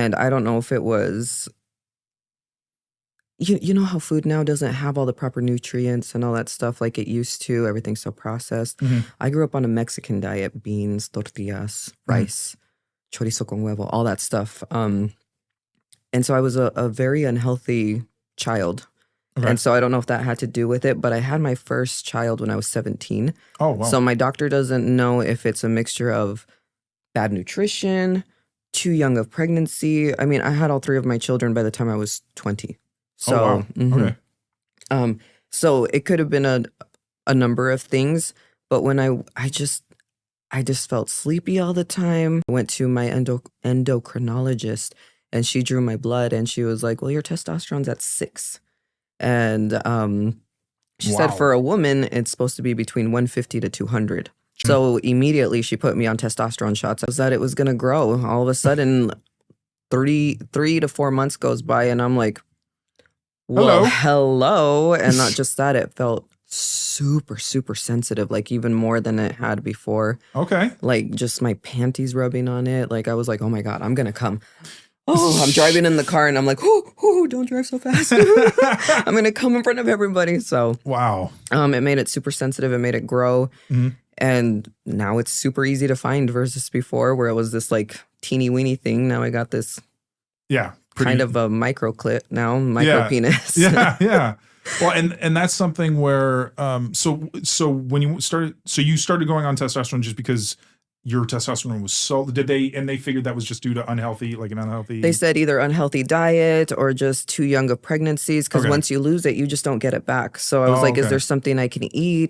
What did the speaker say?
And I don't know if it was, you know how food now doesn't have all the proper nutrients and all that stuff like it used to. Everything's so processed. I grew up on a Mexican diet, beans, tortillas, rice, chorizo con huevo, all that stuff. And so I was a very unhealthy child. Okay. And so I don't know if that had to do with it, but I had my first child when I was 17. Oh, wow. So my doctor doesn't know if it's a mixture of bad nutrition, too young of pregnancy. I mean, I had all three of my children by the time I was 20. So, oh, wow. Okay. So it could have been a number of things, but when I just felt sleepy all the time. I went to my endocrinologist and she drew my blood and she was like, well, your testosterone's at 6. And she said for a woman, it's supposed to be between 150 to 200. So immediately she put me on testosterone shots. I was that it was going to grow. All of a sudden, 3 to 4 months goes by and I'm like, well, hello. And not just that, it felt super, super sensitive, like even more than it had before. Okay. Like just my panties rubbing on it. Like I was like, oh my God, I'm going to come. Oh, I'm driving in the car and I'm like, oh, don't drive so fast. I'm going to come in front of everybody. So, wow. It made it super sensitive. It made it grow. And now it's super easy to find versus before where it was this like teeny weeny thing. Now I got this kind of a micro clit now, micro penis. Yeah. Well, and that's something where, so when you started going on testosterone just because your testosterone was so, they figured that was just due to an unhealthy. They said either unhealthy diet or just too young of pregnancies. Because once you lose it, you just don't get it back. So I was like, is there something I can eat